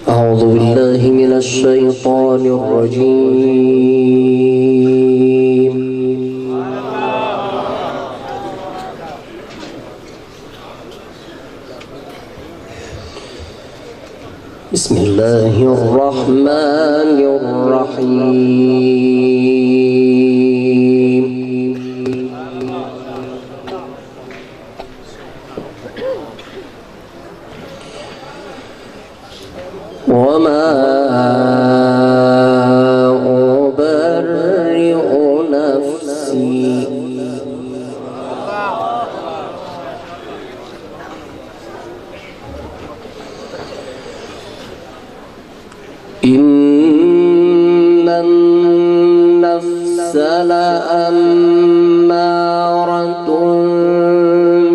أعوذ بالله من الشيطان الرجيم. بسم الله الرحمن الرحيم. وما أبرئ نفسي إن النفس لأمارة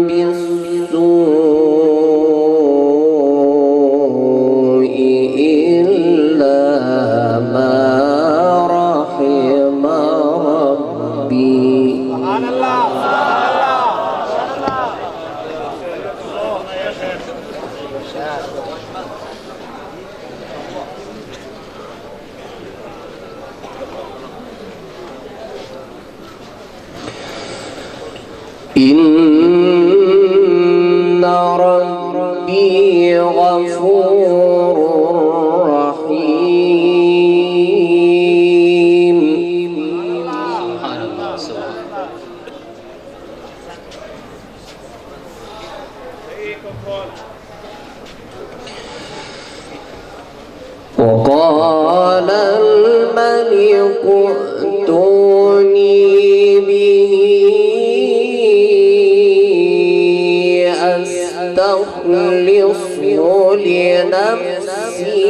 بالسوء إلا ما رحم ربي. سبحان الله. إن ربي غفور رحيم. وقال الملك ائتوني به أستخلصه لنفسي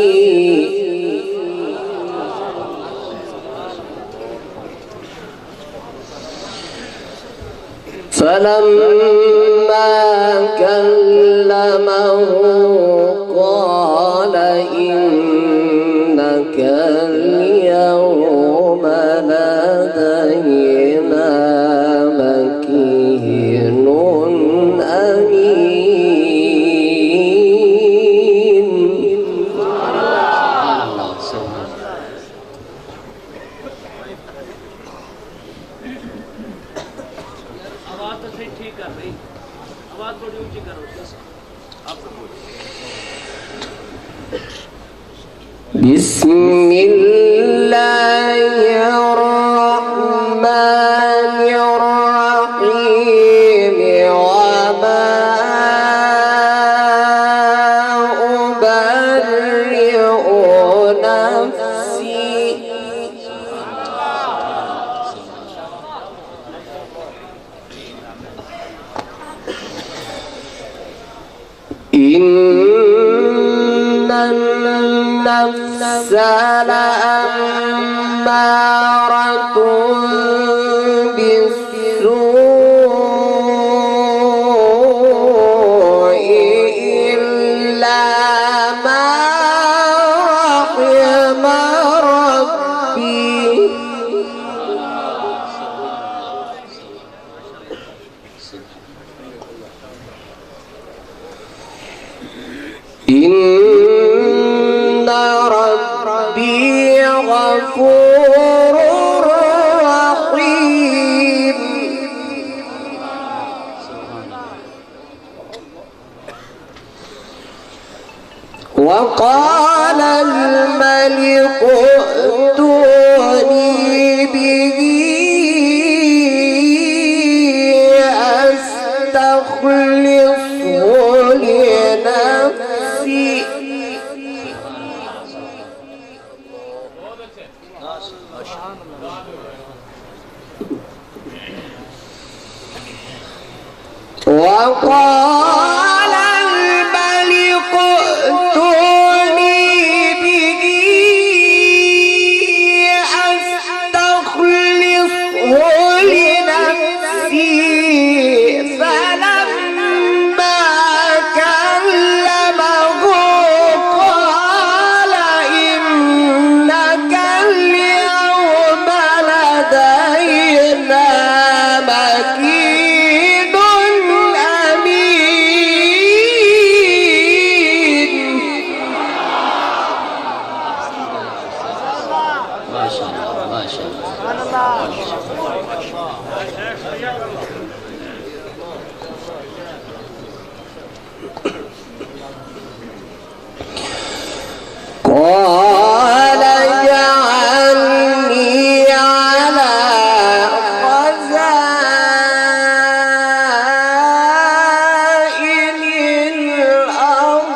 فلما كلمه قال إنك اليوم لدينا مكين أمين. بسم الله الرحمن الرحيم. وما أبرئ نفسي إن النفس لأمارة بالسوء إلا ما رحم ربي. إن ربي غفور رحيم. وقال الملك ائتوني به أستخلصه لنفسي وقال الملك ائتوني به أستخلصه لنفسي فلما كلمه قال إنك اليوم لدينا مكين أمين. قال اجعلني على خزائن الأرض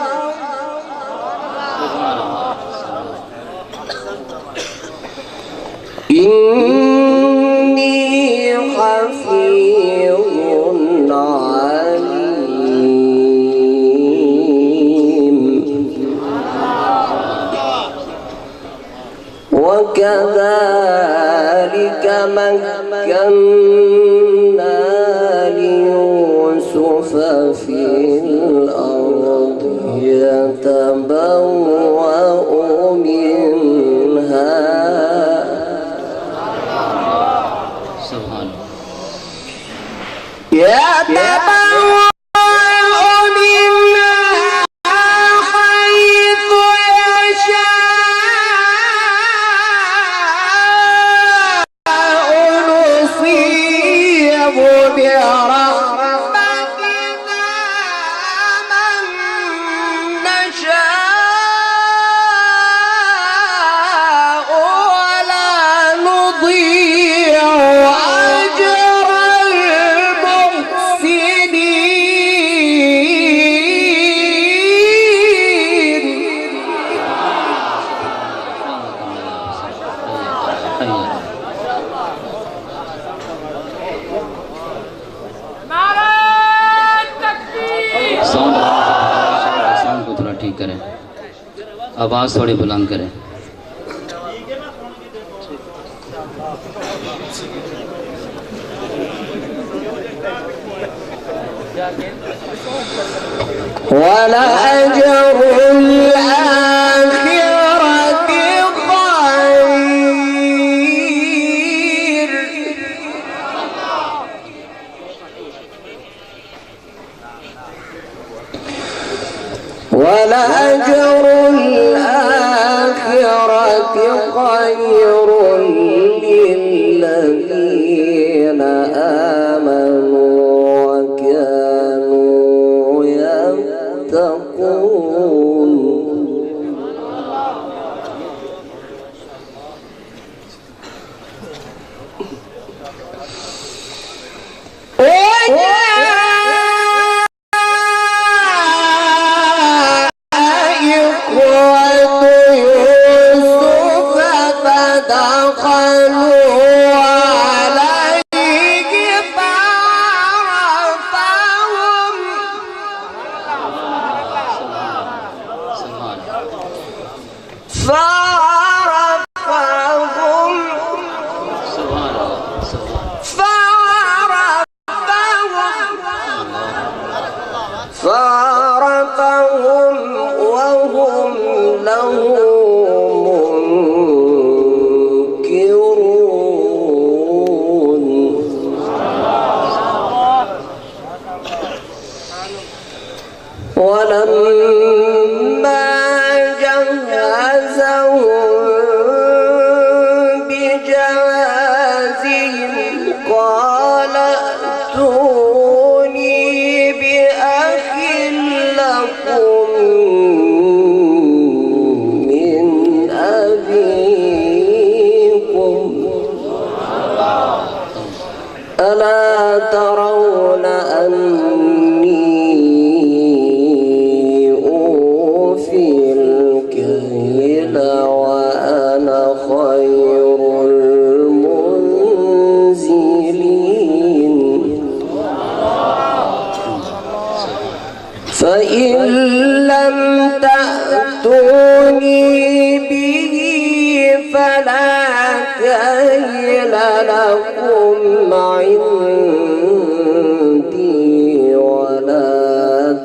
إني حفيظ عليم وكذلك مكنا ليوسف في الأرض يتبوأ منها يتبوأ منها حيث يشاء نصيب برحمتنا من نشاء ولا نضيع أجر المحسنين. साउंड को थोड़ा ठीक करें, आवाज थोड़ी बुलंद करें। ولأجر الآخرة خير ولأجر الآخرة خير للذين آمنوا وكانوا يتقون. فعرفهم وهم له منكرون. ولما جهزهم بجهازهم قال ائتوني بأخ لكم من أبيكم ألا ترون أني أوفي الكيل وأنا خير المنزلين. فإن لم تأتوني به فلا كيل لكم عندي ولا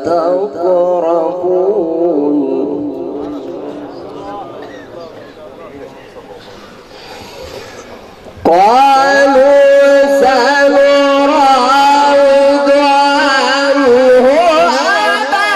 تقربون. قالوا سنراود عنه أباه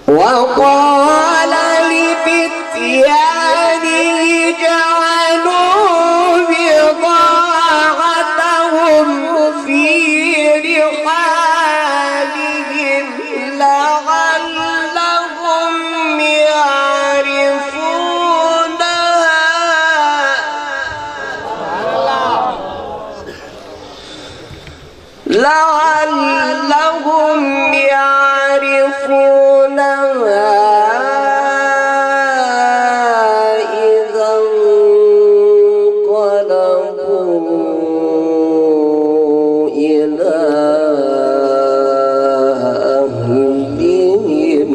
وقال لفتيانه جعلوا بضاعتهم في رحالهم لعلهم يعرفونها إذا انقلبوا إلى أهلهم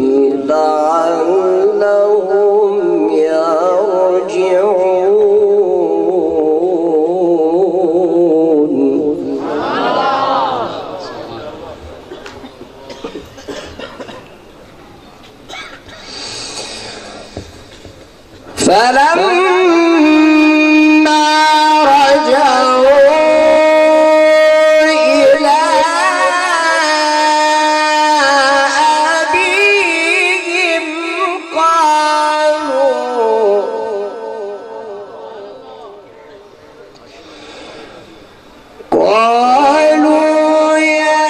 لعلهم يرجعون. فلما رجعوا إلى أبيهم قالوا يا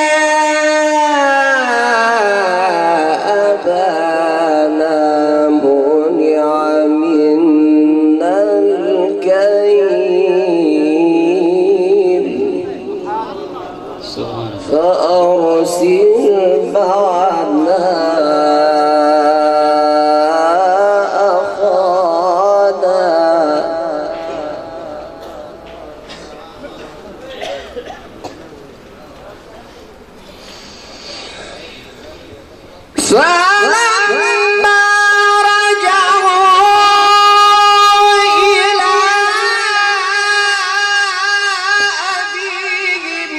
أبانا منع منا الكيل فأرسل معنا أخانا فلما رجعوا إلى أبيهم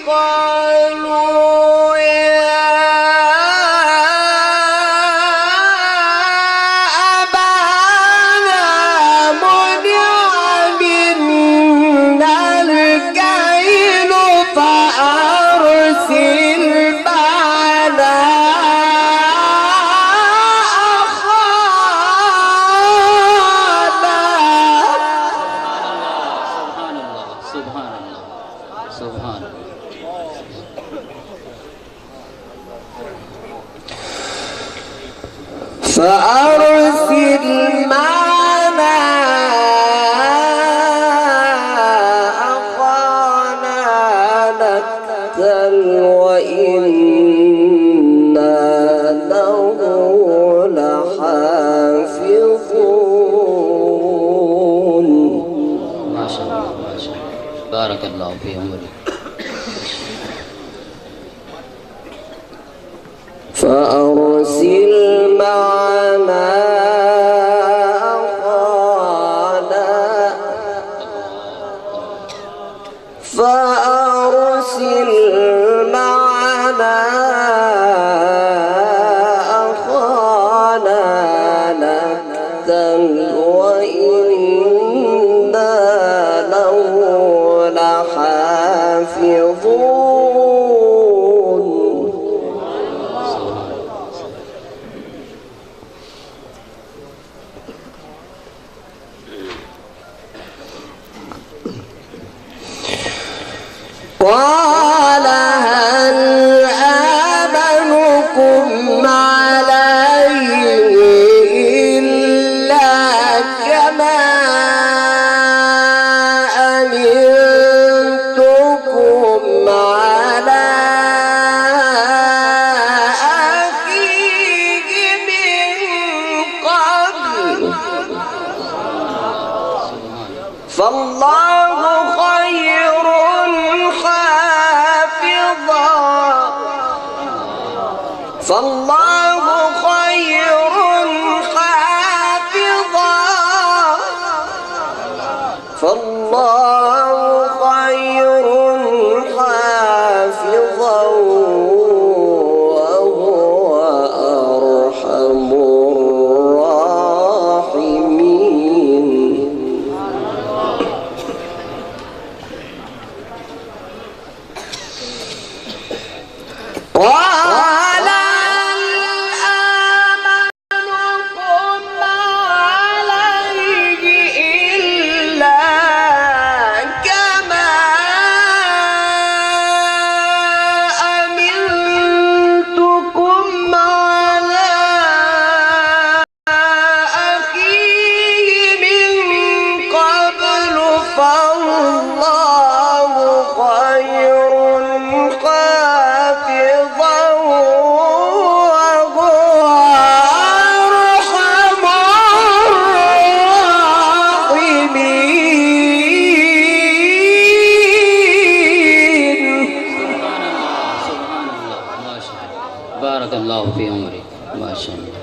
قالوا يا أبانا منع منا الكيل فأرسل معنا فأرسل معنا أخانا نكتل وإنا له لحافظون. ما شاء الله ما شاء الله بارك الله في عمرك. فأرسل معنا أخانا فأرسل معنا أخانا نكتل وإنا له لحافظون. قال هل آمنكم عليه إلا كما أمنتكم على أخيه من قبل فالله خير حافظا فالله خير حافظا فالله خير حافظا وهو أرحم الراحمين. قال बारक अल्लाह फी उमरिक माशाअल्लाह।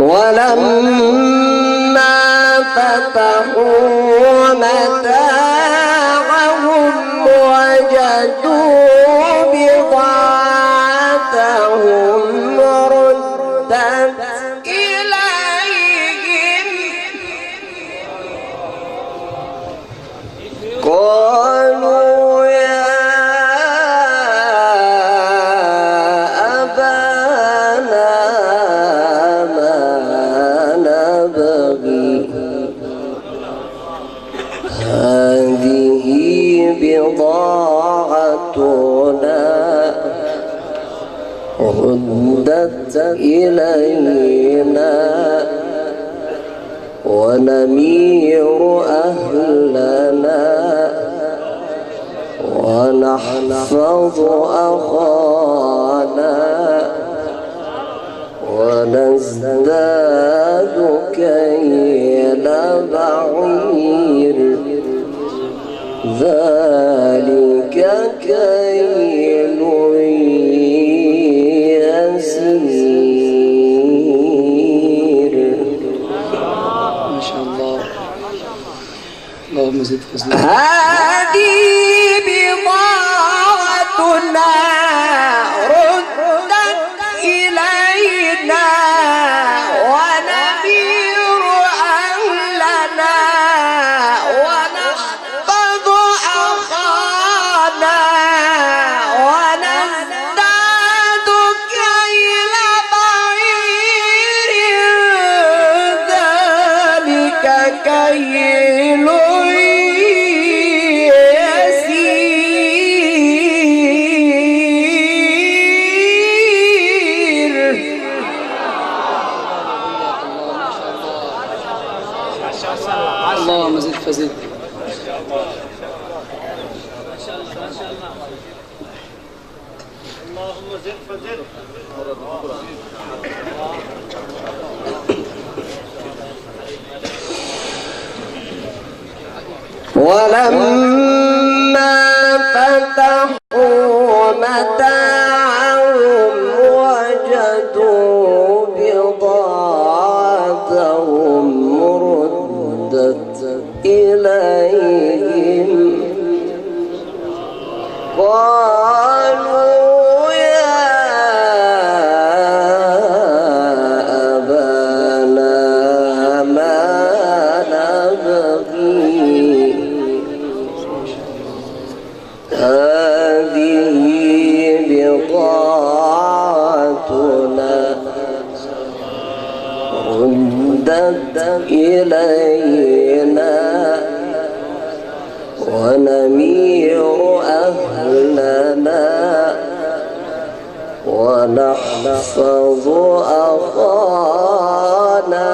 ولما فتحوا متاعهم وجدوا بضاعتهم ردت إليهم قالوا يا أبانا ما نبغي هذه بضاعتنا ردت إلينا ونمير أهلنا ونحفظ أخانا ونزداد كيل بعير ذلك كيل يسير. ما شاء الله. اللهم زد فضلا. هذه بضاعتنا ردت إلينا ونمير أهلنا ونحفظ أخانا ونزداد كيل بعير ذلك كيل اللهم زد فزد. اللهم زد فزد. ولما فتحوا متاعهم وجدوا بضاعتهم ردت إليهم قالوا يا أبانا ما نبغي هذه بضاعتنا ردت إلينا ونمير أهلنا ونحفظ أخانا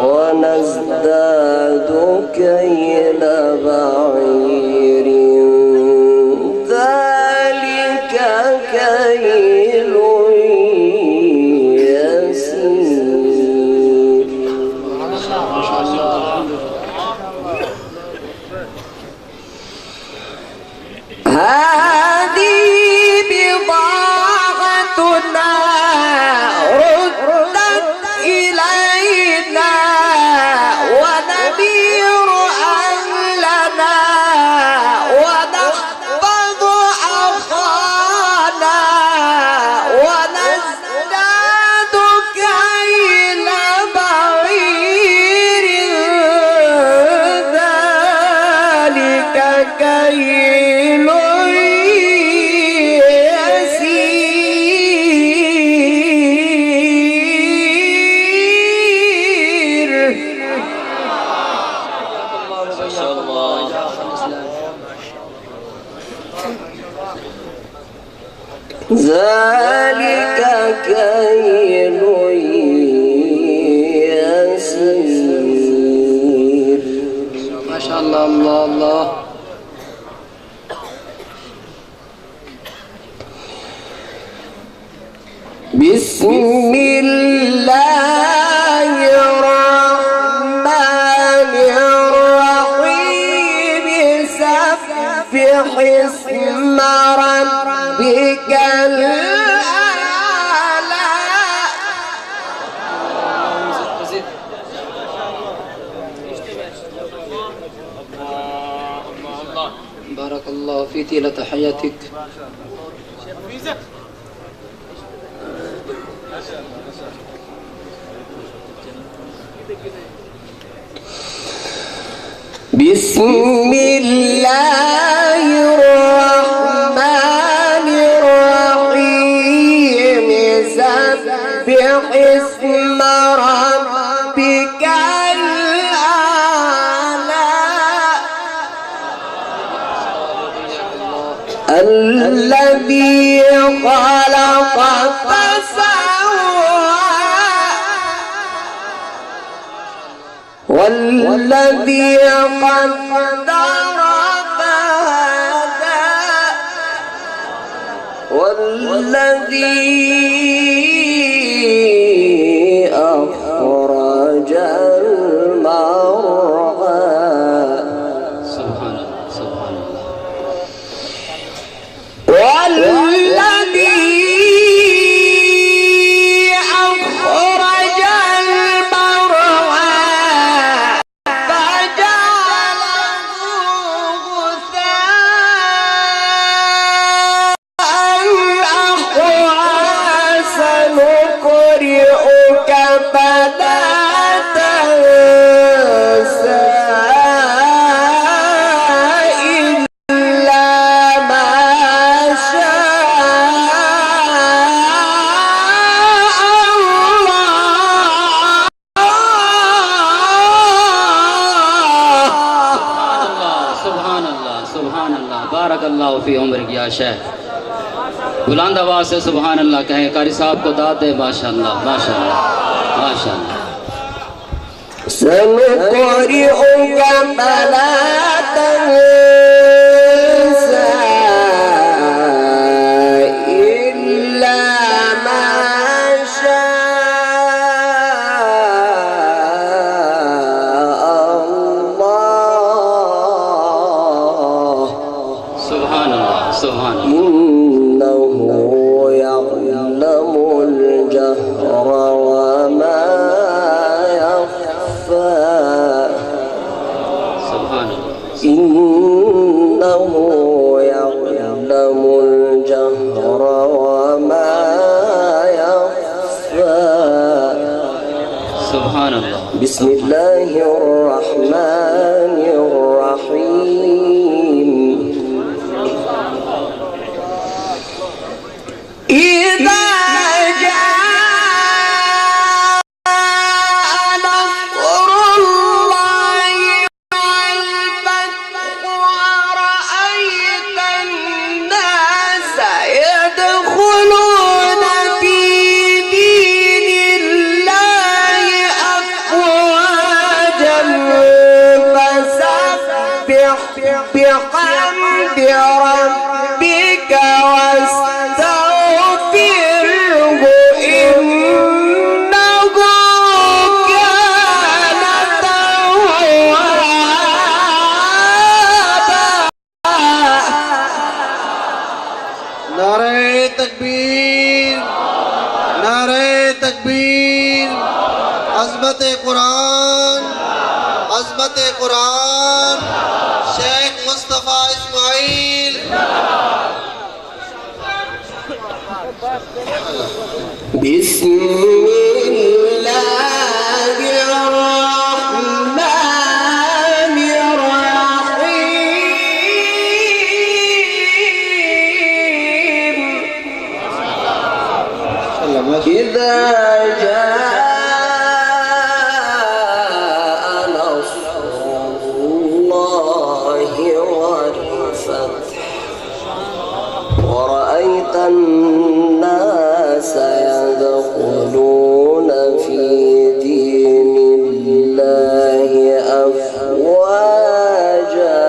ونزداد كيل بعير ذلك كيل يسير. هذه بضاعتنا ردت إلينا ونمير أهلنا ونحفظ أخانا ونزداد كيل بعير ذلك كيل يسير. ذلك كيل يسير. ما شاء الله. الله الله. بسم الله اسم ربك الأعلى. بارك الله في طيلة حياتك. بسم الله الرحمن الرحيم. سبح اسم ربك الأعلى الذي خلق فسوى والذي قدر فهدى والذي أخرج المرعى. سبحان الله سبحان الله. والذي أخرج المرعى فجعله غثاء أحوى. سنقرئك فلا تنسى إلا ما سبحان الله سبحان الله. बारक अल्लाह फी उम्रिक या शेख. बुलंद आवाज से सुभान अल्लाह कहें. कारी साहब को दाद दे. माशाअल्लाह माशाअल्लाह माशाअल्लाह. سنقرئك فلا تنسى إلا ما شاء الله. सुभान अल्लाह सुभान अल्लाह. إنه يعلم الجهر وما يخفى. सुभान अल्लाह إنه يعلم الجهر وما يخفى. सुभान अल्लाह. بسم الله الرحمن الرحيم. إذا جاء نصر الله والفتح ورأيت الناس يدخلون في دين الله أفواجا فسبح بحمد ربك واستغفره إنه كان توابا. नारे तकबीर नारे तकबीर. अज़मत कुरान अज़मत कुरान. शेख मुस्तफ़ा इस्माइल. بسم الله الرحمن الرحيم. إذا جاء نصر الله والفتح ورأيت الناس يدخلون في دين الله أفواجا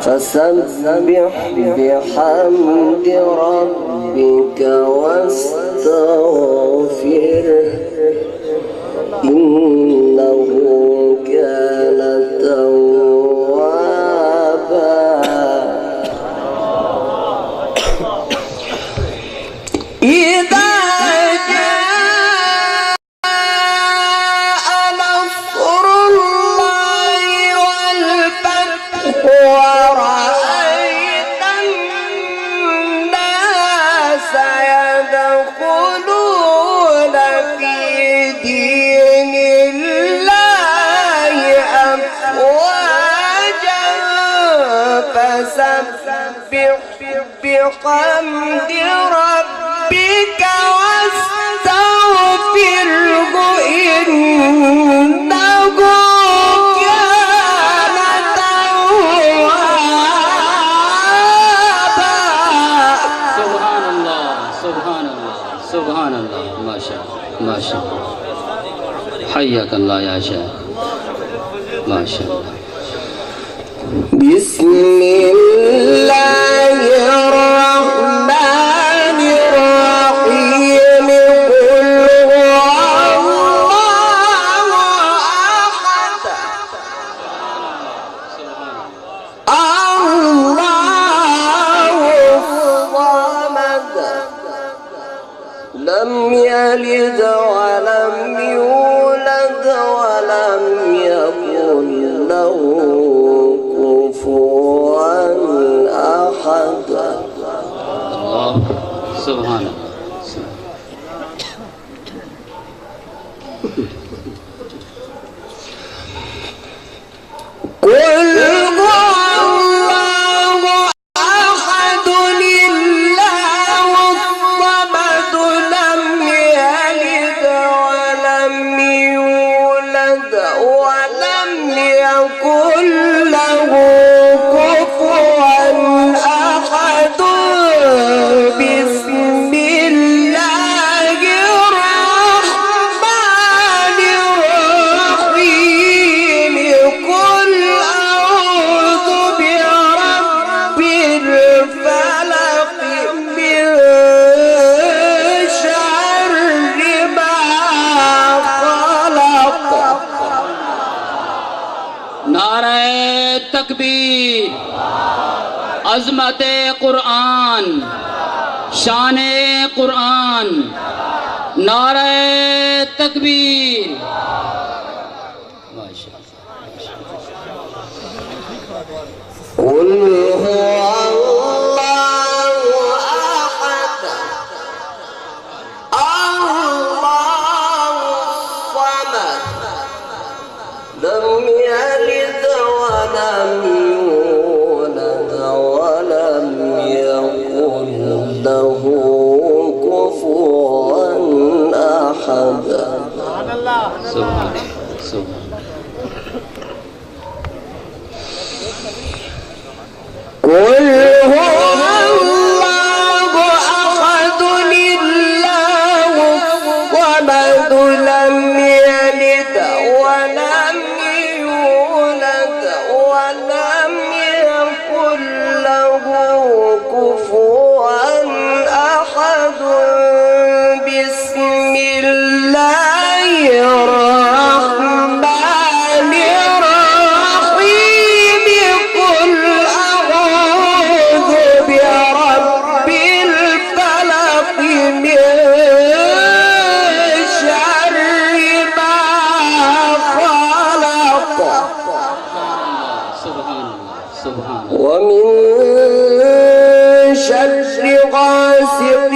فسبح بحمد ربك واستغفره إنه كان توابا. فسبح بحمد ربك واستغفره إنه كان توابا. سبحان الله سبحان الله سبحان الله. ما شاء الله ما شاء الله. حياك الله يا شيخ. ما شاء الله. بسم الله الرحمن الرحيم. قل هو الله أحد الله الصمد لم يلد ولم يولد ولم يكن له كفوا أحد. الله سبحان الله. قل هو الله أحد الله الصمد لم يلد ولم يولد ولم يكن له كفوا أحد. بسم الله الرحمن الرحيم. قل أعوذ برب الفلق من شر ما خلق. नारे तकबीर, अज़मत कुरान, शान कुरान, नारे तकबीर। قل هو الله أحد الله الصمد لم يلد ولم يولد ولم يكن له كفوا أحد. سبحان الله سبحان قل هو الله أحد الله الصمد لم يلد ولم يولد ولم يكن له كفوا أحد. بسم الله الرحمن الرحيم. قل أعوذ برب الفلق من شر ما خلق سبحان الله سبحان الله. ومن شر غاسق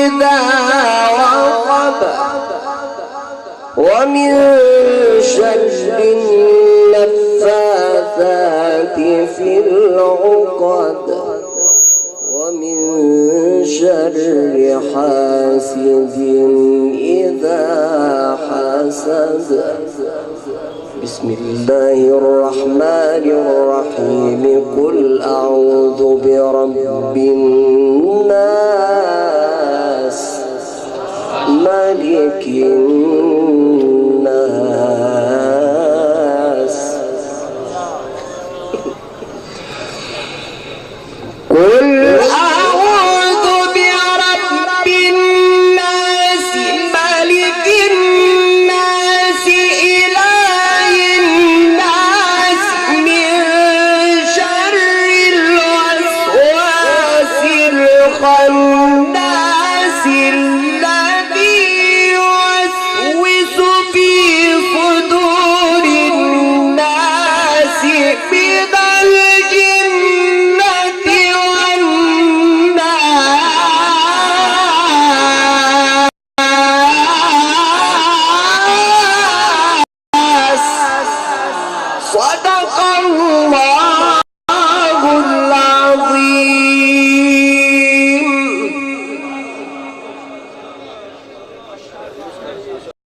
إذا وقب ومن شر النفاثات في العقد ومن شر حاسد إذا حسد. بسم الله الرحمن الرحيم. قل أعوذ برب الناس ملك الناس. قل أعوذ برب الناس ملك الناس إله الناس من شر الوسواس الخناس الذي يوسوس في صدور الناس من الجنة والناس. صدق الله